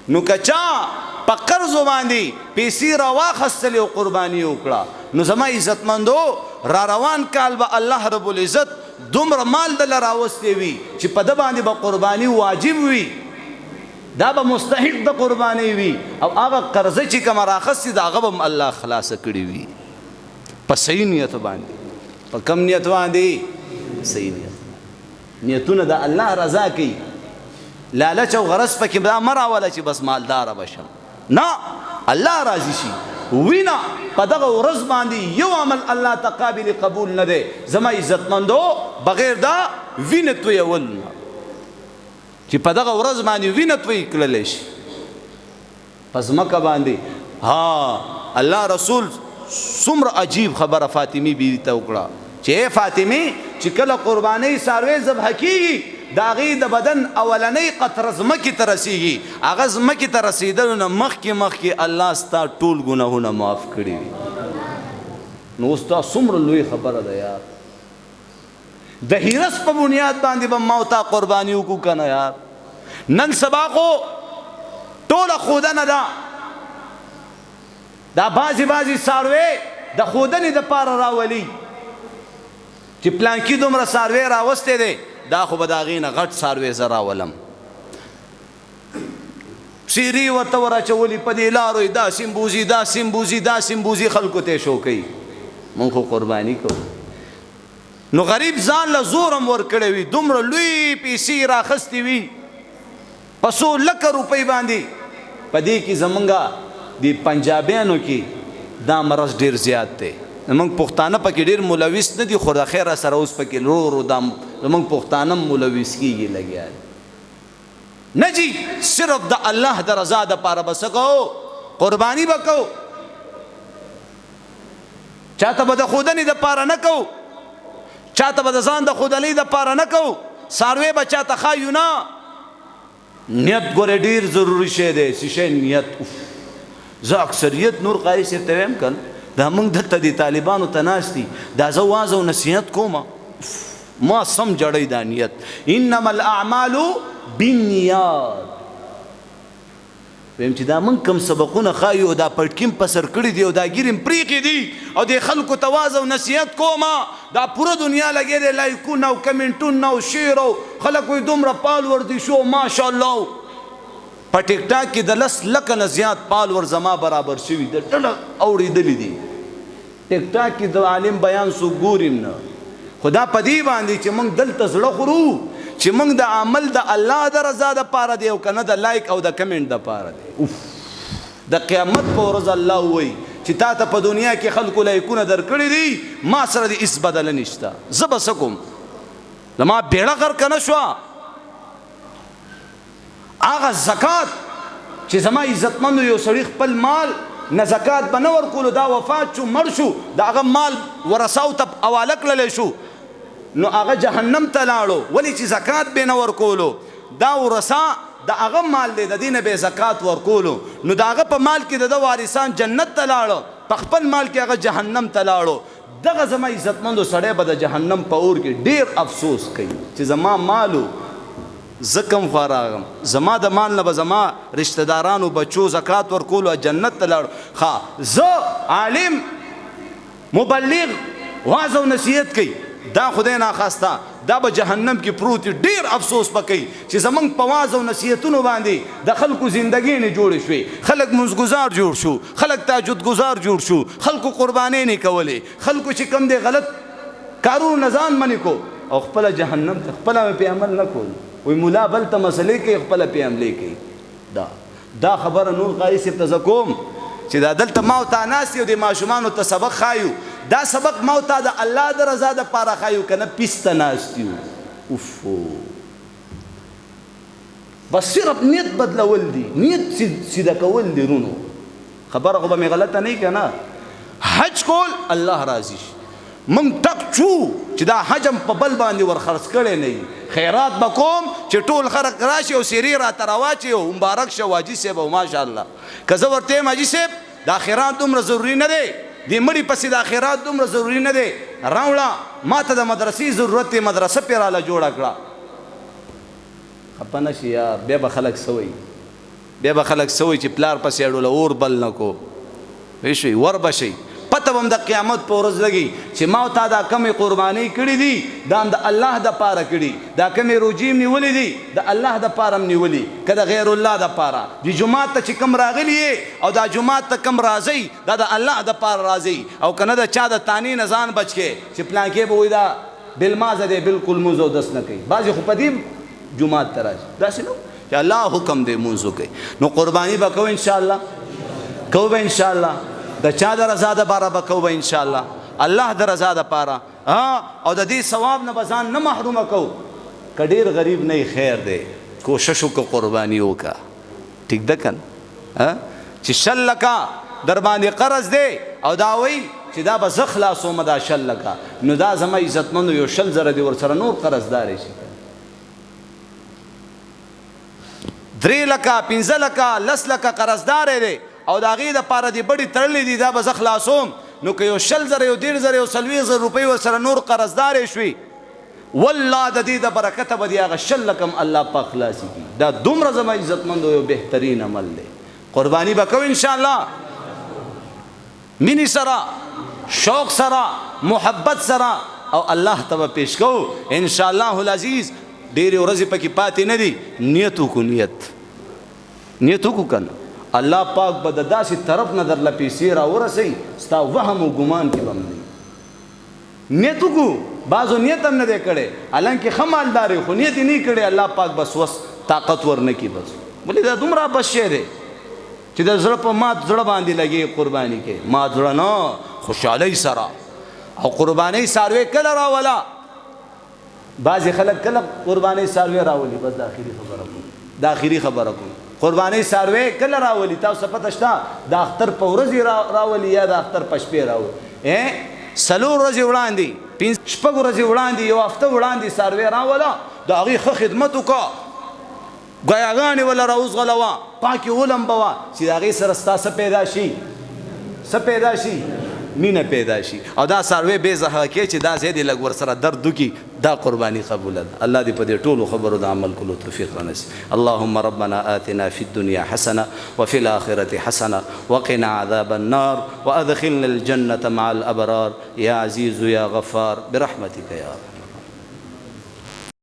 نو کچا په قرضو باندې پیسې راواخیستلې او قرباني وکړه نو زما عزتمندو را روان کال به الله رب العزت دومره مال دله راوستی وي چې په ده باندې به قرباني واجب وي دا به مستحق د قرباني وي او هغه قرضه چې کومه راخستې د هغه به هم الله خلاصه کړې وي په صحیح نیت باندې په کم نیت باندې صحیح نیتونه د الله رضا کوي لالچ او غرض پکې دا مه راوله چې بس مالداره بشم نه الله راضي شي وینا په دغه ورځ باندې یو عمل الله ته قابل قبول نه دی زما عزتمندو بغیر دا وینه تویول نه چې په دغه ورځ باندې وینه توی کړلی شي په ځمکه باندې ها الله رسول څومره عجیب خبره فاطمې بیبي ته وکړه چې ای فاطمې چې کله قربانۍ څاروی ذبحه کېږي د هغې د بدن اولنۍ قطره ځمکې ته رسېږي هغه ځمکې ته رسېدلو نه مخکې الله ستا ټول ګناهونه معاف کړي وي نو اوس دا څومره لوی خبره ده یار د هیرس په بنیاد باندې به ما او تا قرباني وکړو که نه یار نن سبا خو ټوله ښودنه ده دا بعضې څاروی د ښودنې دپاره راولي چې پلانکي دومره څاروی راوستی دی دا خو به د هغې نه غټ څاروی زه راولم څیرې ورته وراچولي په دې لارو یې دا سیمبوزي دا سیمبوزي دا سیمبوزي خلکو ته یې شو کوي مونږ خو قرباني کوو نو غریب ځان له زور هم ورکړی وي دومره لوی پیسې راخستې وي په څو لکه روپۍ باندې په دې کې زمونږ د پنجابیانو کې دا مرض ډېر زیات دی زمونږ پښتانه پکې ډېر ملوث نه دي خو د خیره سره اوس پکې ورو دا زمونږ پښتانه هم ملوث کېږي لګیا دي نه جي صرف د الله د رضا دپاره به څه کوو قرباني به کوو چاته به د ښودنې دپاره نه کوو چاته به د ځان د ښودنۍ دپاره نه کوو څاروی به چاته ښایو نه نیت ګوره ډېر ضروري شی دی څه شی نیت زه اکثریت نور قاري صاحب ته ویم که دا موږ دلته د طالبانو ته ناست دي دا زه واز او نصیحت کومه ما سم جړی دا نیت انما الاعمال بالنیات ویم چې دا موږ کوم سبقونه ښایو دا پټکیم په سر کړي دي او دا ګیرم پریښي دي او د خلکو ته واز او نصیحت کومه دا پوره دنیا لګې دی لایکونه او کمنټونه او شیر او خلک وایي دومره پالور دي شو ماشاءالله په ټیک ټاک کې د 10 لکه نه زیات پالور زما برابر شوي د ډله اورېدلي دي ټیک ټاک کې د عالم بیان څوک ګوریم نه خو دا په دې باندې چې موږ دلته زړه خورو چې موږ د عمل د الله د رضا دپاره دی او که نه د لایک او د کمنټ دپاره دی د قیامت په ورځ الله وایي چې تا ته په دنیا کې خلکو لایکونه درکړي دي ما سره د هېڅ بدله نشته زه به څه کوم زما بیړه غرقه نه شوه هغه زکات چې زما عزتمندو یو سړي خپل مال نه زکات به نه ورکولو دا وفات شو مړ شو د هغه مال ورثاو ته حواله کړلی شو نو هغه جهنم ته لاړو ولې چې زکات به نه ورکولو دا ورثا د هغه مال دی د دې نه به زکات ورکولو نو د هغه په مال کې د ده وارثان جنت ته لاړو په خپل مال کې هغه جهنم ته لاړو دغه زما عزتمندو سړی به د جهنم په اور کې ډېر افسوس کوي چې زما مالو زه کم خوا راغم زما د مال نه به زما رشته دارانو بچو زکات ورکولو جنت ته لاړو ښه زه عالم مبلغ واز او نصیحت کوي دا خدای ناخواسته دا به جهنم کې پروت ډېر افسوس به کوي چې زموږ په واز او نصیحتونو باندې د خلکو زندګۍ نه جوړې شوې خلک منځګزار جوړ شو خلک تهجدګزار جوړ شو خلکو قربانۍ نه کولې خلکو چې کوم دی غلط کارونو نه ځان منې کو او خپله جهنم ته خپله مې پې عمل نه کول وی مولا بل ته مسلې کوي خپله پې حملې کوي دا خبره نور قاري صاحب ته زه کوم چې دا دلته ما او تا ناست یو د ماشومانو ته سبق ښایو دا سبق ما او تا د الله د رضا دپاره ښایو که نه پیس ته ناست یو اوفو بس صرف نیت بدلول دي نیت سیده کول دي رونو خبره خو به مې غلطه نه که نه حج کول الله راضي شي موږ ټک چو چې دا حجم په بل باندې ورخرڅ کړی نه وي خیرات به کوم چې ټول خلک راشي او سیرې راته راواچي او مبارک شه حاجي صاحب او ماشاءالله که زه ورته یم حاجي صاحب دا خیرات دومره ضروري نه دی دې مړي پسې دا خیرات دومره ضروري نه دی راوړه ما ته د مدرسې ضرورت دی مدرسه پې راله جوړه کړه خفه نه شي یار بیا به خلک څه وایي بیا به خلک سوی چې پلار پسې اړوله اور بل نه کو ویشوي ور بشي پته به هم د قیامت په ورځ لګي چې ما او تا دا کمې قربانۍ کړي دي دا هم د الله دپاره کړي دا کمې روجې م نیولې دي د الله دپاره م نیولي که د غیر الله دپاره دې جومات ته چې کم راغلي یې او دا جومات ته کم راځئ دا د الله دپاره راځئ او که نه د چا د تانې نه ځان بچ کې چې پلانکې به وایي دا بالمازه دی بالکل مونځ او دس نه کوي بعضې خو په دې جومات ته راځي داسې نه چې الله حکم دی مونځ وکوي نو قرباني به کوو انشاءالله کوو به انشاءالله د چا د رضا دپاره به کوو به انشاءالله الله د رضا دپاره او د دې ثواب نه به ځان نه محرومه کوو که ډېر غریب نه خیر دی کوشش وکړه قرباني وکړه ټیک ده که نه چې 100 لکه در باندې قرض دی او دا وایي چې دا به زه خلاصومه دا 100 لکه نو دا زما عزتمندو یو 100 زره دی ورسره نور قرضداری شي 3 لکه 15 لکه 10 لکه قرضدار دی او د هغې دپاره دې بډې تړلې دي دا به زه خلاصوم نو که یو 100 زره یو 1.5 زره یو 40,000 روپۍ ورسره نور قرضدارې شوي والله د دې د برکته به د هغه 100 لکه الله پاک خلاصي کړي دا دومره زما عزتمندو یو بهترین عمل دی قرباني به کوو انشاءالله مینې سره شوق سره محبت سره او الله ته به پیش کوو انشاءالله العزیز ډېرې ورځې پکې پاتې نه دي نیت وکړو نیت وکړو که نه الله پاک به د داسې طرف نه درله پیسې راورسوي ستا وهم و ګمان کې به هم نه نیت وکړو بعضو نیت هم نه دی کړی حالانکې ښه مالدار خو نیت یې نه کړی الله پاک بس وس طاقت ورنه کړي بس ولې دا دومره بس شی دی چې د زړه په مات زړه باندې لګي قرباني کې مات زړه نه خوشحالۍ سره او قربانۍ څاروی کله راوله بعضې خلک کله قربانۍ څاروی راولي بس د آخري خبره کوم قربانۍ څاروی کله راولي تاسو پته شته د اختر په ورځې راولي یا د اختر په شپې راولي 4 ورځې وړاندې 5 ورځې وړاندې یو هفته وړاندې څاروی راوله د هغې ښه خدمت وکړه ګیاګانې وله راوزغلوه پاکې ولمبوه چې د هغې سره ستا څه پیدا شي مینه پیدا شي او دا څاروی بې زهره کې چې دا ځای دې لږ ورسره درد وکړي دا قرباني قبوله ده الله دې په دې ټولو خبرو د عمل کولو توفیق رانصیب اللهم ربنا آتنا في الدنيا حسنة وفي الآخرة حسنة وقنا عذاب النار وأدخلنا الجنة مع الأبرار يا عزيز يا غفار برحمتك يا رب